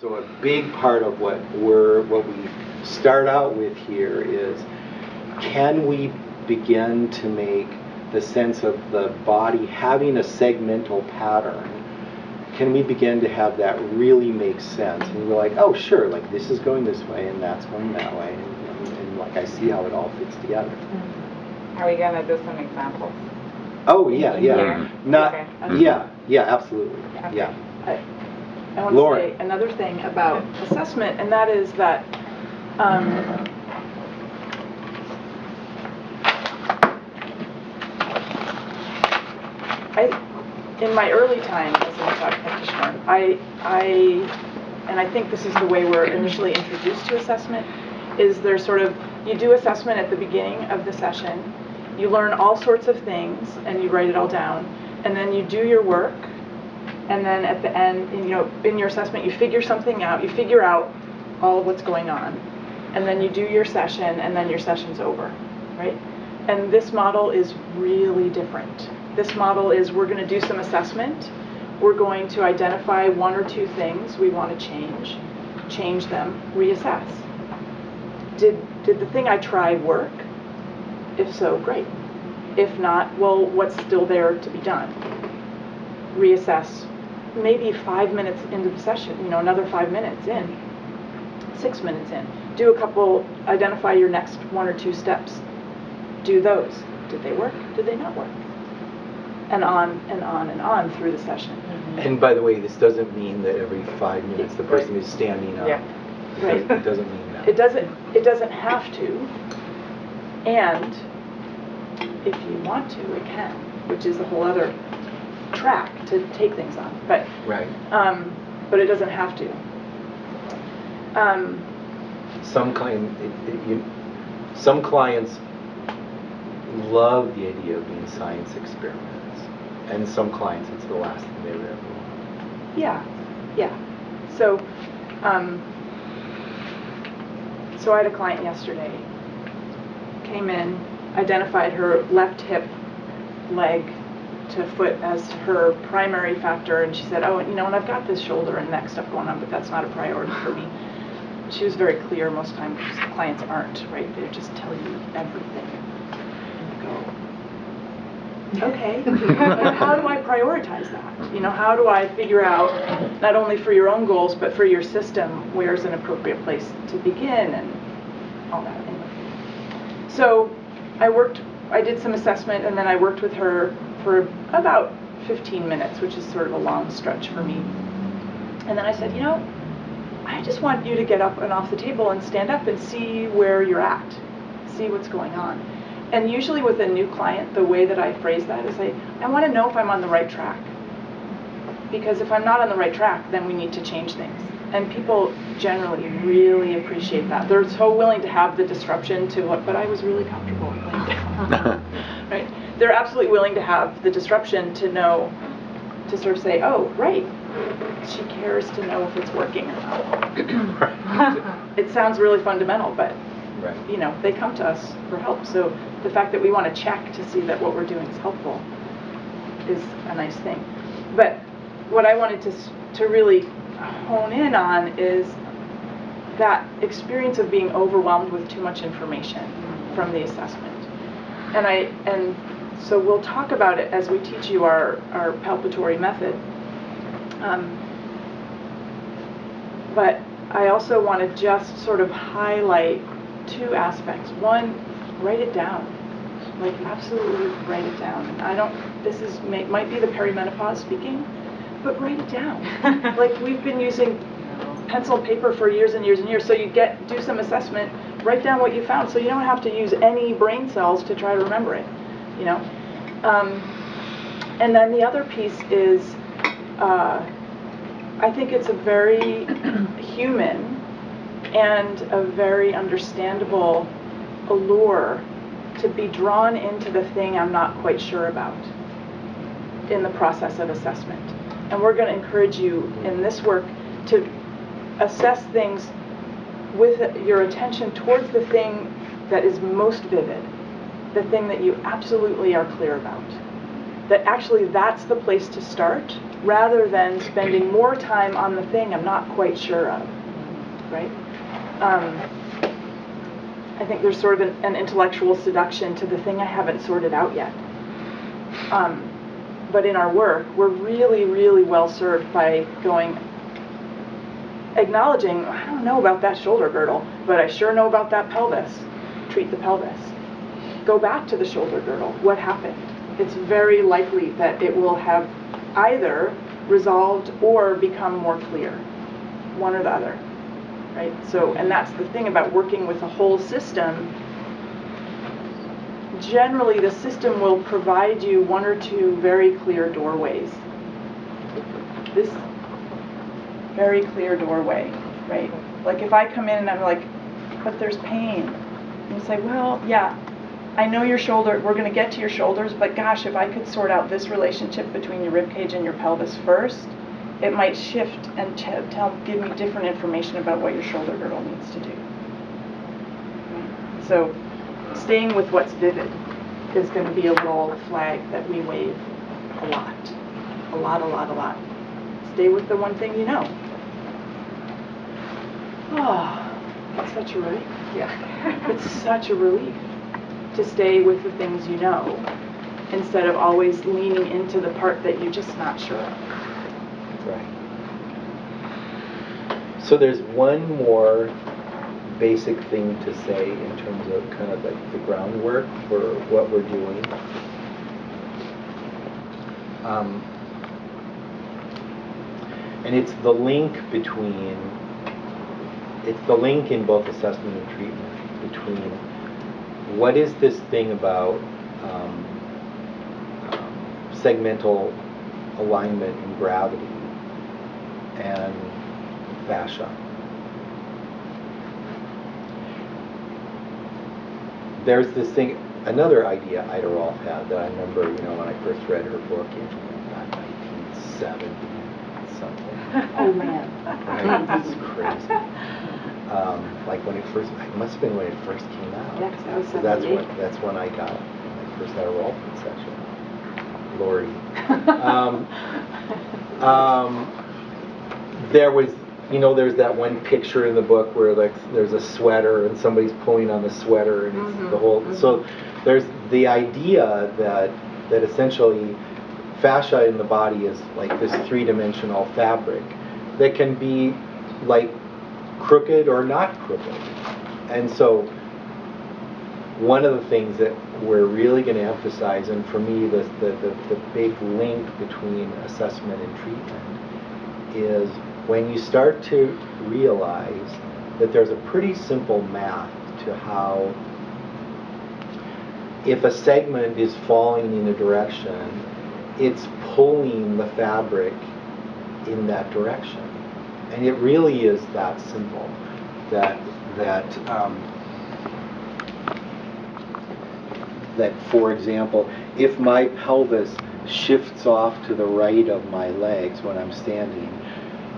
So a big part of what we start out with here is, can we begin to make the sense of the body having a segmental pattern? Can we begin to have that really make sense? And we're like, oh, sure, like this is going this way and that's going that way, and like I see how it all fits together. Are we gonna do some examples? Oh yeah, yeah, not Okay. yeah, absolutely, Okay. yeah. I want to say another thing about assessment, and that is that in my early time as a massage practitioner, I think this is the way we're initially introduced to assessment, is there's sort of, you do assessment at the beginning of the session, you learn all sorts of things, and you write it all down, and then you do your work, and then at the end, in your assessment, you figure something out, you figure out all of what's going on, and then you do your session, and then your session's over, right? And this model is really different. This model is, we're going to do some assessment, we're going to identify one or two things we want to change them, reassess. Did the thing I tried work? If so, great. If not, well, what's still there to be done? Reassess. Maybe 5 minutes into the session, another 5 minutes in, 6 minutes in. Do a couple, identify your next one or two steps. Do those. Did they work? Did they not work? And on and on and on through the session. And by the way, this doesn't mean that every 5 minutes the person is standing up. Yeah. Right. It doesn't mean that. It doesn't have to. And if you want to, it can, which is a whole other track to take things on. But right. But it doesn't have to. Some clients love the idea of being science experiments, and some clients it's the last thing they would ever want. Yeah. So so I had a client yesterday, came in, identified her left hip, leg to foot as her primary factor, and she said, oh, and I've got this shoulder and neck stuff going on, but that's not a priority for me. She was very clear. Most times clients aren't, right? They just tell you everything. And you go, okay, how do I prioritize that? How do I figure out, not only for your own goals, but for your system, where's an appropriate place to begin and all that. Anyway. So I did some assessment, and then I worked with her for about 15 minutes, which is sort of a long stretch for me. And then I said, I just want you to get up and off the table and stand up and see where you're at, see what's going on. And usually with a new client, the way that I phrase that is I want to know if I'm on the right track. Because if I'm not on the right track, then we need to change things. And people generally really appreciate that. They're so willing to have the disruption to what, but I was really comfortable laying down. Right? They're absolutely willing to have the disruption to know, to sort of say, oh, right, she cares to know if it's working or not. It sounds really fundamental, but right. They come to us for help. So the fact that we want to check to see that what we're doing is helpful is a nice thing. But what I wanted to really hone in on is that experience of being overwhelmed with too much information from the assessment. And so we'll talk about it as we teach you our palpatory method. But I also want to just sort of highlight two aspects. One, write it down. Like, absolutely write it down. And might be the perimenopause speaking, but write it down. Like, we've been using pencil and paper for years and years and years, so you do some assessment, write down what you found, so you don't have to use any brain cells to try to remember it, And then the other piece is, I think it's a very human and a very understandable allure to be drawn into the thing I'm not quite sure about in the process of assessment. And we're going to encourage you in this work to assess things with your attention towards the thing that is most vivid, the thing that you absolutely are clear about. That actually that's the place to start rather than spending more time on the thing I'm not quite sure of, right? I think there's sort of an intellectual seduction to the thing I haven't sorted out yet. But in our work, we're really, really well served by acknowledging, I don't know about that shoulder girdle, but I sure know about that pelvis. Treat the pelvis. Go back to the shoulder girdle. What happened? It's very likely that it will have either resolved or become more clear, one or the other, right? So, and that's the thing about working with a whole system. Generally, the system will provide you one or two very clear doorways. This very clear doorway, right? Like if I come in and I'm like, but there's pain. And you say, well, yeah, I know your shoulder, we're going to get to your shoulders, but gosh, if I could sort out this relationship between your rib cage and your pelvis first, it might shift and give me different information about what your shoulder girdle needs to do. Right? So staying with what's vivid is going to be a little flag that we wave a lot. A lot, a lot, a lot. Stay with the one thing you know. Oh, it's such a relief. Yeah. It's such a relief to stay with the things you know instead of always leaning into the part that you're just not sure of. Right. So there's one more basic thing to say in terms of kind of like the groundwork for what we're doing. And it's the link in both assessment and treatment between what is this thing about segmental alignment and gravity and fascia. There's this thing, another idea Ida Rolf had that I remember, when I first read her book in 1970 something. Oh man. Right? It's crazy. Like when it first, it must have been when it first came out. Yeah, 'cause that was So that's when I got it. When I first had a Rolf session. Lori. There was, there's that one picture in the book where like there's a sweater and somebody's pulling on the sweater and it's the whole. So there's the idea that essentially fascia in the body is like this three-dimensional fabric that can be like crooked or not crooked. And so one of the things that we're really going to emphasize, and for me the big link between assessment and treatment, is when you start to realize that there's a pretty simple math to how if a segment is falling in a direction, it's pulling the fabric in that direction. And it really is that simple. That for example, if my pelvis shifts off to the right of my legs when I'm standing,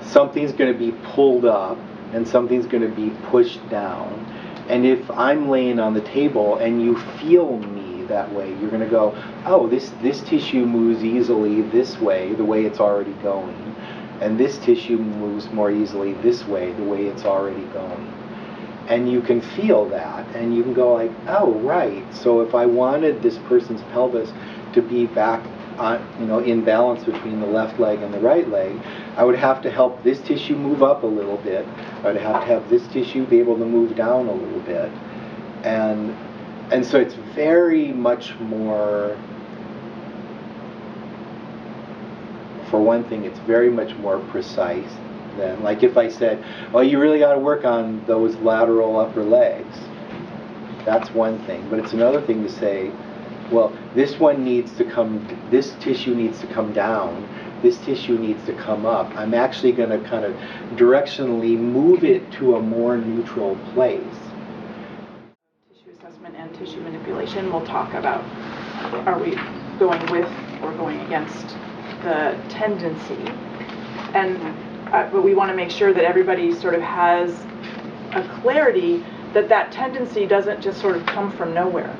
something's going to be pulled up and something's going to be pushed down. And if I'm laying on the table and you feel me that way, you're going to go, oh, this tissue moves easily this way, the way it's already going. And this tissue moves more easily this way, the way it's already going. And you can feel that, and you can go like, oh, right. So if I wanted this person's pelvis to be back on, in balance between the left leg and the right leg, I would have to help this tissue move up a little bit. I would have to have this tissue be able to move down a little bit. And so it's very much more, for one thing, it's very much more precise than, like if I said, well, you really got to work on those lateral upper legs. That's one thing. But it's another thing to say, well, this tissue needs to come down, this tissue needs to come up. I'm actually going to kind of directionally move it to a more neutral place. Tissue assessment and tissue manipulation, we'll talk about, are we going with or going against the tendency? But we want to make sure that everybody sort of has a clarity that tendency doesn't just sort of come from nowhere.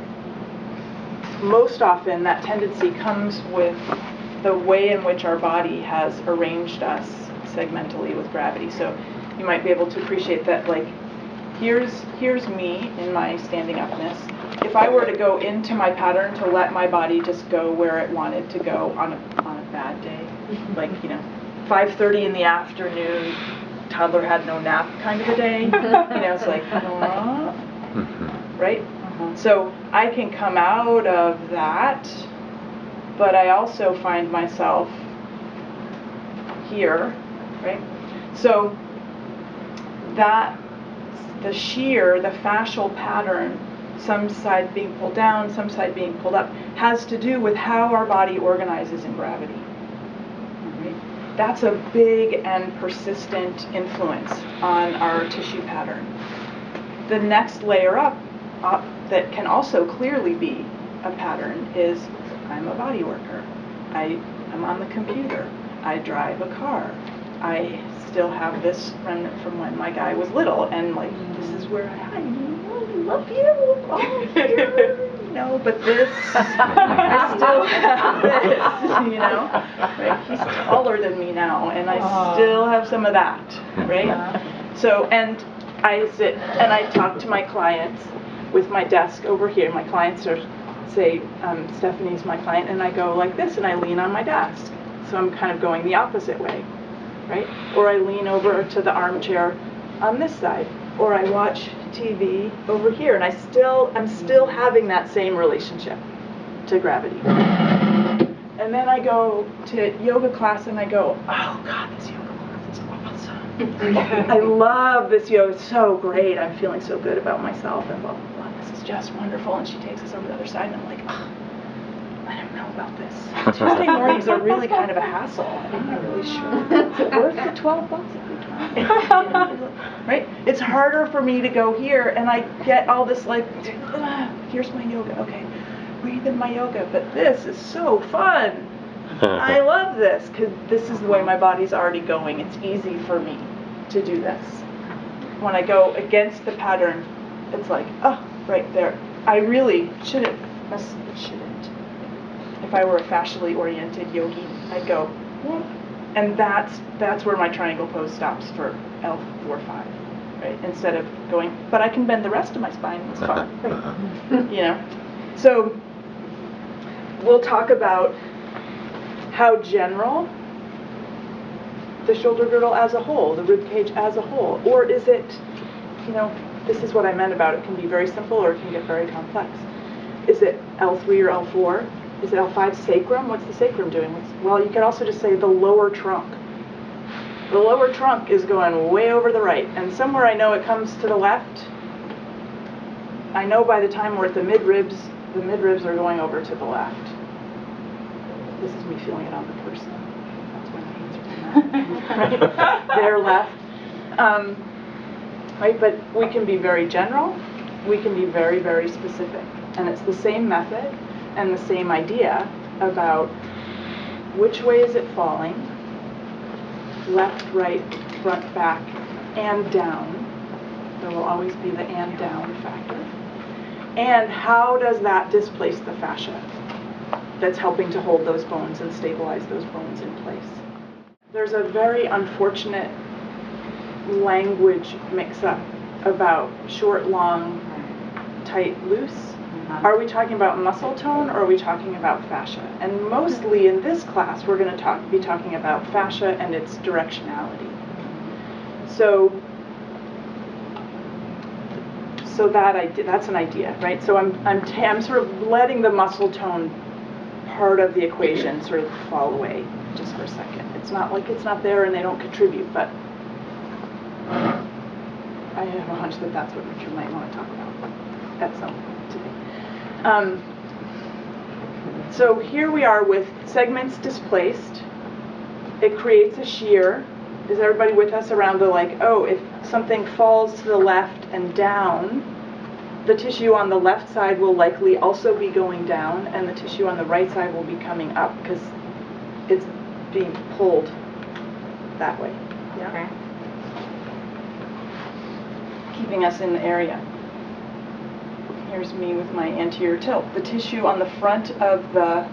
Most often that tendency comes with the way in which our body has arranged us segmentally with gravity. So you might be able to appreciate that, like, here's me in my standing upness. If I were to go into my pattern to let my body just go where it wanted to go on a bad day, like, 5:30 in the afternoon, toddler had no nap kind of a day, it's like, right? So I can come out of that, but I also find myself here, right? So that the shear, the fascial pattern, some side being pulled down, some side being pulled up, has to do with how our body organizes in gravity. Right? That's a big and persistent influence on our tissue pattern. The next layer up that can also clearly be a pattern is I'm a body worker. I'm on the computer. I drive a car. I still have this remnant from when my guy was little, and like this is where I love you. Oh, here, but this I still have this, right? He's taller than me now, and I still have some of that, right? So, and I sit and I talk to my clients with my desk over here. My clients are, say, Stephanie's my client, and I go like this, and I lean on my desk. So I'm kind of going the opposite way, right? Or I lean over to the armchair on this side, or I watch TV over here, and I'm still having that same relationship to gravity. And then I go to yoga class, and I go, oh God, this yoga class is awesome. I love this yoga, it's so great. I'm feeling so good about myself, and blah, blah, blah. This is just wonderful. And she takes us over the other side, and I'm like, oh, I don't know about this. Tuesday mornings are really kind of a hassle. I'm not really sure. Is it worth the $12 every time? Right? It's harder for me to go here, and I get all this like, here's my yoga. Okay, breathe in my yoga. But this is so fun. I love this because this is the way my body's already going. It's easy for me to do this. When I go against the pattern, it's like, oh, right there. I really shouldn't. If I were a fascially oriented yogi, I'd go, and that's where my triangle pose stops for L4-5, right? Instead of going, but I can bend the rest of my spine. It's fine, right? So we'll talk about how general the shoulder girdle as a whole, the rib cage as a whole, or is it, this is what I meant about it can be very simple or it can get very complex. Is it L3 or L4? Is it L5 sacrum? What's the sacrum doing? Well, you could also just say the lower trunk. The lower trunk is going way over the right, and somewhere I know it comes to the left. I know by the time we're at the midribs are going over to the left. This is me feeling it on the person. That's why my hands are doing that. Right? They're left. Right, but we can be very general. We can be very, very specific. And it's the same method and the same idea about which way is it falling, left, right, front, back, and down. There will always be the and down factor. And how does that displace the fascia that's helping to hold those bones and stabilize those bones in place? There's a very unfortunate language mix-up about short, long, tight, loose. Are we talking about muscle tone or are we talking about fascia? And mostly in this class we're going to be talking about fascia and its directionality. So that's an idea, right? So I'm sort of letting the muscle tone part of the equation sort of fall away just for a second. It's not like it's not there and they don't contribute, but I have a hunch that that's what Richard might want to talk about at some point today. So here we are with segments displaced. It creates a shear. Is everybody with us around the if something falls to the left and down, the tissue on the left side will likely also be going down, and the tissue on the right side will be coming up because it's being pulled that way. Yeah? Okay. Keeping us in the area. Here's me with my anterior tilt. The tissue on the front of the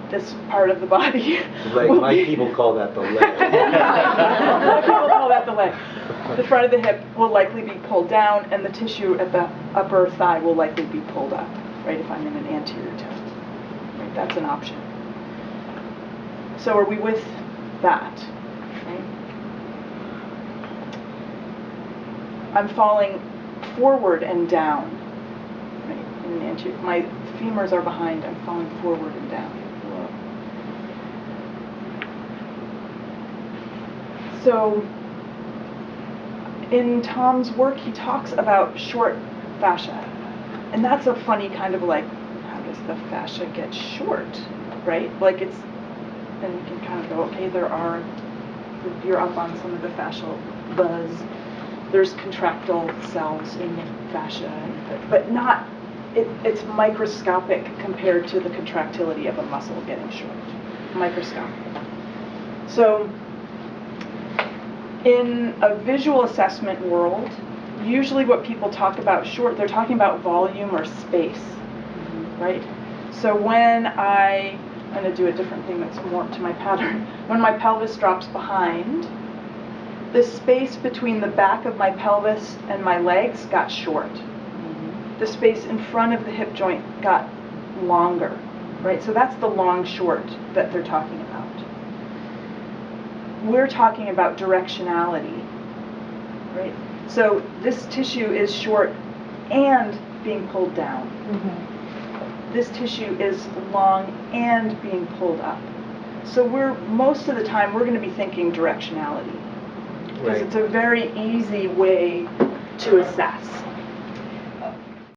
this part of the body. Like will my be- people call that the leg. My people call that the leg. The front of the hip will likely be pulled down, and the tissue at the upper thigh will likely be pulled up, right, if I'm in an anterior tilt. Right, that's an option. So are we with that? Right? I'm falling forward and down. Right, in an anterior. My femurs are behind. I'm falling forward and down. Whoa. So in Tom's work, he talks about short fascia. And that's a funny kind of like, how does the fascia get short, right? Like it's, and you can kind of go, okay, if you're up on some of the fascial buzz, there's contractile cells in the fascia, but not, it's microscopic compared to the contractility of a muscle getting short. Microscopic. So in a visual assessment world, usually what people talk about short, they're talking about volume or space, right? So when I'm going to do a different thing that's more to my pattern. When my pelvis drops behind, the space between the back of my pelvis and my legs got short. The space in front of the hip joint got longer, right? So that's the long short that they're talking about. We're talking about directionality, right? So this tissue is short and being pulled down. This tissue is long and being pulled up. So most of the time we're going to be thinking directionality, because Right. it's a very easy way to assess.